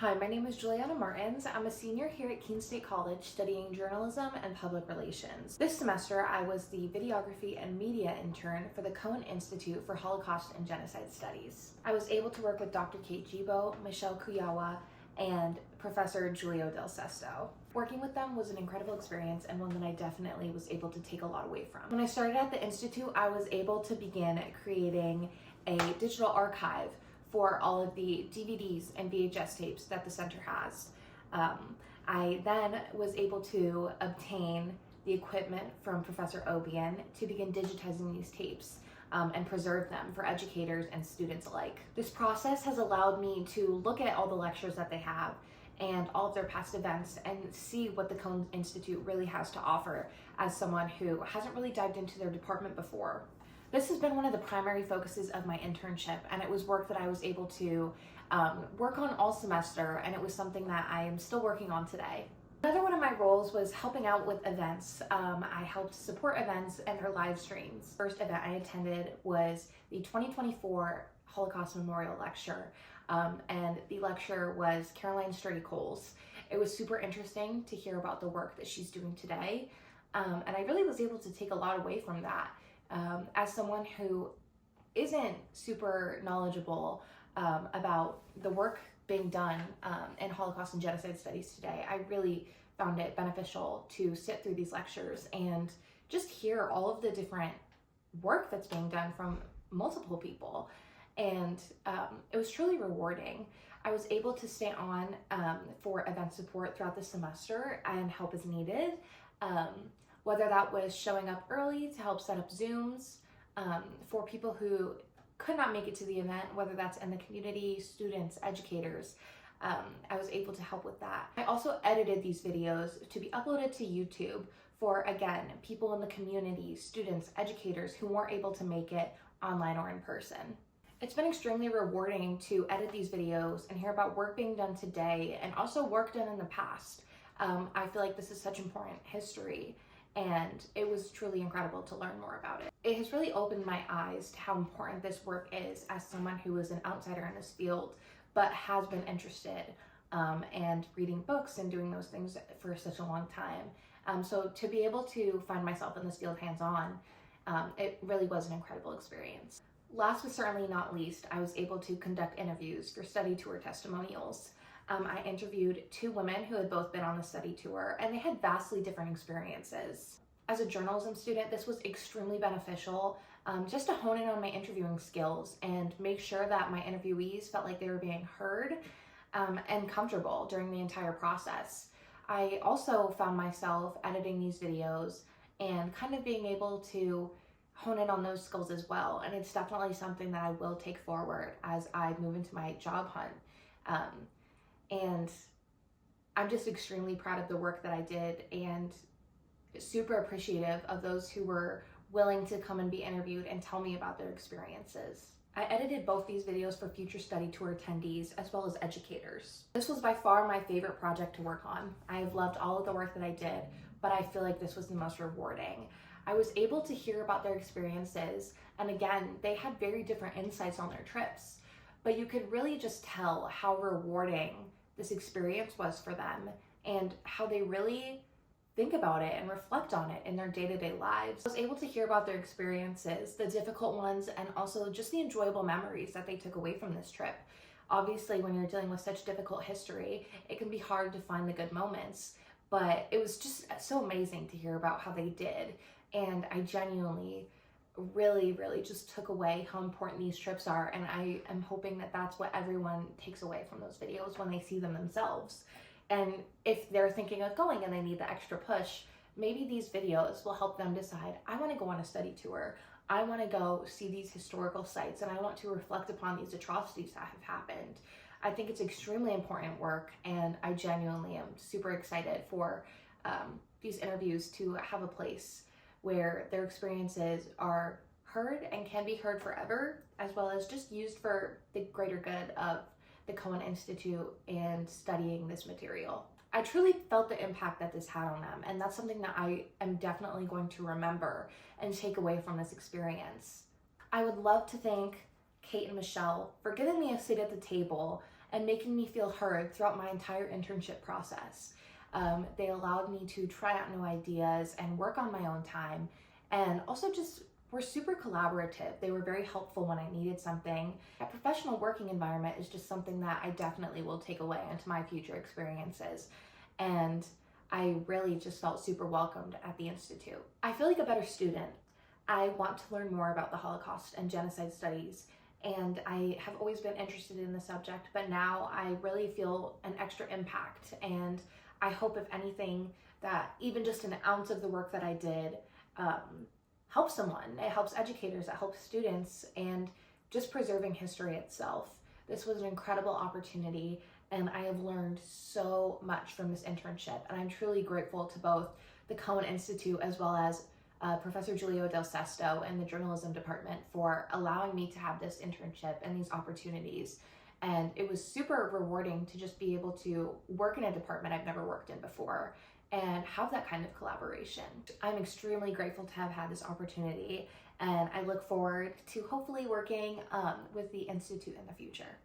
Hi, my name is Juliona Martens. I'm a senior here at Keene State College studying journalism and public relations. This semester, I was the Videography and Media intern for the Cohen Institute for Holocaust and Genocide Studies. I was able to work with Dr. Kate Gibo, Michelle Kuyawa, and Professor Giulio Del Sesto. Working with them was an incredible experience and one that I definitely was able to take a lot away from. When I started at the Institute, I was able to begin creating a digital archive for all of the DVDs and VHS tapes that the center has. I then was able to obtain the equipment from Professor Obian to begin digitizing these tapes and preserve them for educators and students alike. This process has allowed me to look at all the lectures that they have and all of their past events and see what the Cohen Institute really has to offer as someone who hasn't really dived into their department before. This has been one of the primary focuses of my internship, and it was work that I was able to work on all semester, and it was something that I am still working on today. Another one of my roles was helping out with events. I helped support events and their live streams. First event I attended was the 2024 Holocaust Memorial Lecture, and the lecture was Caroline Sturdy-Coles. It was super interesting to hear about the work that she's doing today, and I really was able to take a lot away from that. As someone who isn't super knowledgeable about the work being done in Holocaust and Genocide Studies today, I really found it beneficial to sit through these lectures and just hear all of the different work that's being done from multiple people. And it was truly rewarding. I was able to stay on for event support throughout the semester and help as needed. Whether that was showing up early to help set up Zooms for people who could not make it to the event, whether that's in the community, students, educators, I was able to help with that. I also edited these videos to be uploaded to YouTube for, again, people in the community, students, educators who weren't able to make it online or in person. It's been extremely rewarding to edit these videos and hear about work being done today and also work done in the past. I feel like this is such important history, and it was truly incredible to learn more about it. It has really opened my eyes to how important this work is as someone who is an outsider in this field, but has been interested and reading books and doing those things for such a long time. So to be able to find myself in this field hands-on, it really was an incredible experience. Last but certainly not least, I was able to conduct interviews for study tour testimonials. I interviewed two women who had both been on the study tour, and they had vastly different experiences. As a journalism student, this was extremely beneficial just to hone in on my interviewing skills and make sure that my interviewees felt like they were being heard and comfortable during the entire process. I also found myself editing these videos and kind of being able to hone in on those skills as well, and it's definitely something that I will take forward as I move into my job hunt. And I'm just extremely proud of the work that I did and super appreciative of those who were willing to come and be interviewed and tell me about their experiences. I edited both these videos for future study tour attendees as well as educators. This was by far my favorite project to work on. I've loved all of the work that I did, but I feel like this was the most rewarding. I was able to hear about their experiences, and again, they had very different insights on their trips, but you could really just tell how rewarding this experience was for them and how they really think about it and reflect on it in their day-to-day lives. I was able to hear about their experiences, the difficult ones, and also just the enjoyable memories that they took away from this trip. Obviously, when you're dealing with such difficult history, it can be hard to find the good moments, but it was just so amazing to hear about how they did. And I genuinely really just took away how important these trips are, and I am hoping that that's what everyone takes away from those videos when they see them themselves. And if they're thinking of going and they need the extra push, maybe these videos will help them decide, I want to go on a study tour, I want to go see these historical sites, and I want to reflect upon these atrocities that have happened. I think it's extremely important work, and I genuinely am super excited for these interviews to have a place where their experiences are heard and can be heard forever, as well as just used for the greater good of the Cohen Institute and studying this material. I truly felt the impact that this had on them, and that's something that I am definitely going to remember and take away from this experience. I would love to thank Kate and Michelle for giving me a seat at the table and making me feel heard throughout my entire internship process. They allowed me to try out new ideas and work on my own time, and also just were super collaborative. They were very helpful when I needed something. A professional working environment is just something that I definitely will take away into my future experiences. And I really just felt super welcomed at the Institute. I feel like a better student. I want to learn more about the Holocaust and genocide studies, and I have always been interested in the subject, but now I really feel an extra impact, and I hope, if anything, that even just an ounce of the work that I did helps someone. It helps educators, it helps students, and just preserving history itself. This was an incredible opportunity, and I have learned so much from this internship, and I'm truly grateful to both the Cohen Institute as well as Professor Giulio Del Sesto and the journalism department for allowing me to have this internship and these opportunities. And it was super rewarding to just be able to work in a department I've never worked in before and have that kind of collaboration. I'm extremely grateful to have had this opportunity, and I look forward to hopefully working with the Institute in the future.